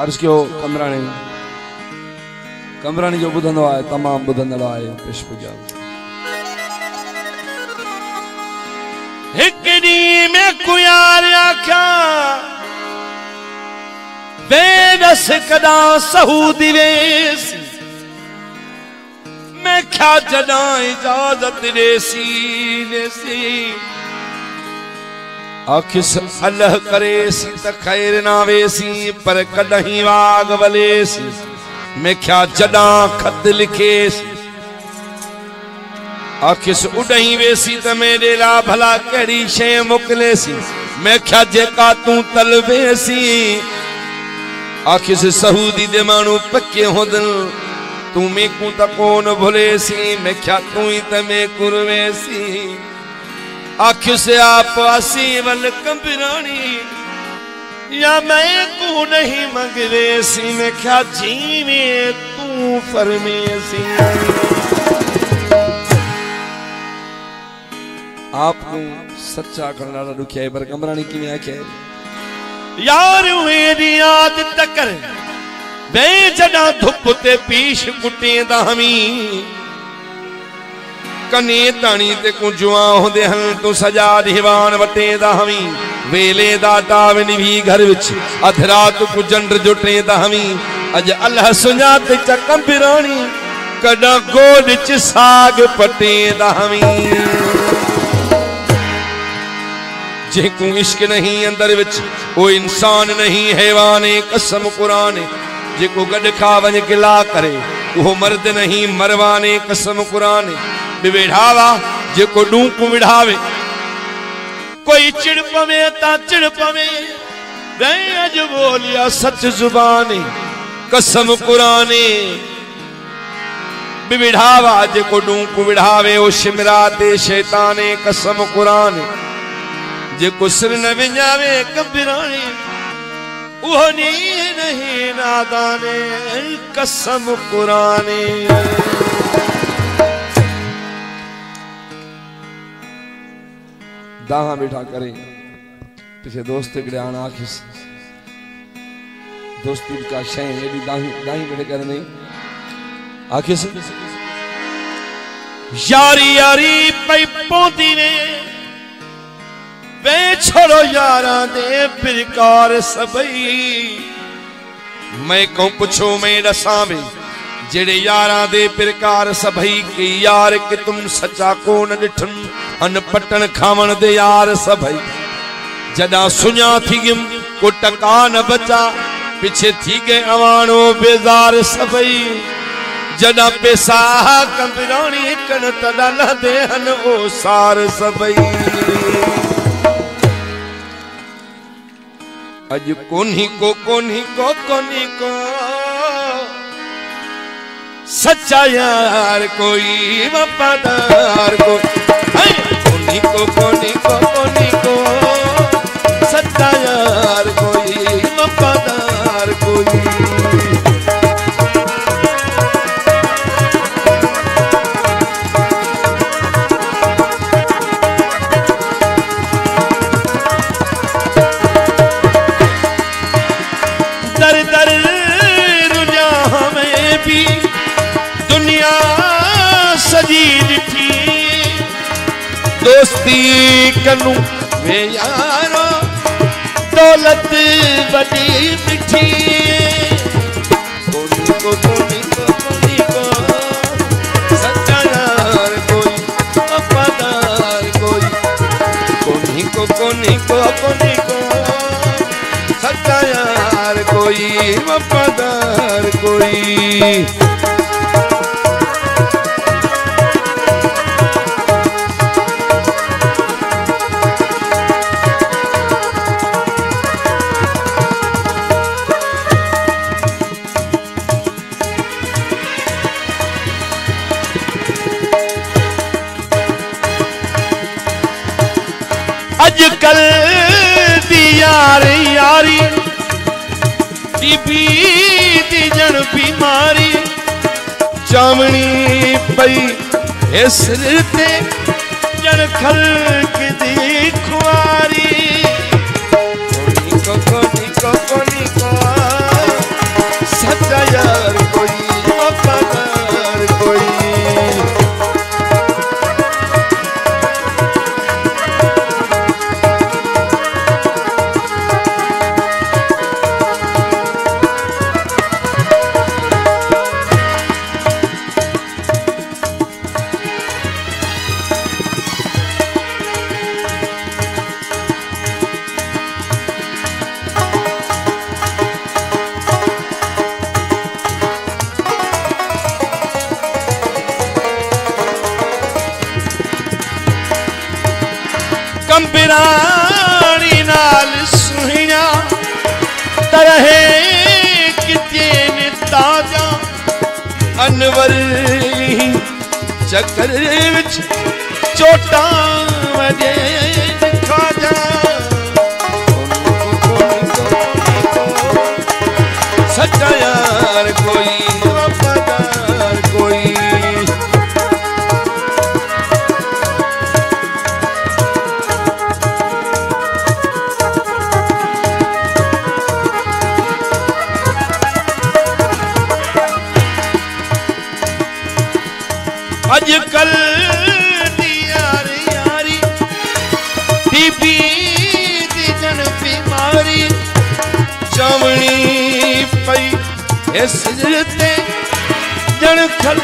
अर्ज कयो कमराणी जो ॿुधंदो आहे तमामु ॿुधंदड़ आहे पुष्प जा हिक ॾींहुं में कुयार आख्या वेदस कदा सहूदी वेस मैं क्या जदा इजाजत देसी देसी आखिस अल्लाह करेसी त खैर ना वेसी पर कदहीं वाग वलेसी मैं क्या जदा खत लिखेसी आखिस उड़ही वेसी त मेरे ला भला कड़ी शे मोकलेसी मैं क्या जेका तू तलवेसी आखिस सऊदी दे मानू पक्के होदन तू में को त कोन भुलेसी मैं क्या तू ही त में कुरवेसी आखिस आप आसी वल कंबरानी या मैं को नहीं मंगवेसी मैं क्या जीवे तू फरमेसी आपको सच्चा करना दुखिया है पर कमरानी की में आखे यार मेरी याद तकर वे जड़ा धुप ते पीश कुटे दामी कने तानी ते को जुआ होंदे हन तू सजा दीवान वटे दामी वेले दा टावन भी घर विच अधरात को जंड जुटे दामी अज अल्लाह सुना ते कंबरानी कदा गोद च साग पटे दामी जेको इश्क नहीं अंदर विच वो इंसान नहीं हैवान कसम कुरान जेको गड खा वज गिला करे वो मर्द नहीं मरवाने कसम कुरान बिवेढ़ावा जेको डूक विढ़ावे कोई चिड़ पवे ता चिड़ पवे वे अज बोलिया सच जुबान कसम कुरान बिवेढ़ावा जेको डूक विढ़ावे वो शिमराते शैताने कसम कुरान जेको सिर न विञावे कंबरानी वो नहीं नादाने कसम कुराने दाहा बैठा करे पीछे दोस्त गिड़ान आखिस दोस्ती का शय एडी दाही दाही बैठे करे नहीं आखिस यारी यारी पई पोंदी ने वे छोड़ो यारा दे पिरकार सबई मैं कहूं पुछो मैं दसा वे जेड़े यारा दे पिरकार सबई के यार के तुम सच्चा को न डिठन अन पटन खावण दे यार सबई जदा सुना थी गिम को टका न बचा पीछे थी गए अवानो बेजार सबई जदा पैसा कंबरानी कण तदा न दे हन ओ सार सबई अज कोनी को सच्चा यार कोई वफादार को कोनी को सच्चा यार कोई वफादार कोई दोस्ती कनु वे यारो दौलत बड़ी मिठी कोनी को सच्चा यार कोई वफादार कोई कोनी को सच्चा यार कोई वफादार कोई अजकल दी यारी दी जन बीमारी चावनी पई हेसर ते जन खलक दी खुआरी कोनी को रानी नाल सुहिया तरहे कितेन ताजा अनवर चक्कर विच चोटा वजे खाजा सच्चा यार कोई वफादार कोई अजकल दी यारी यारी टीबी दी जन बीमारी चवनी पई इस ते जन खल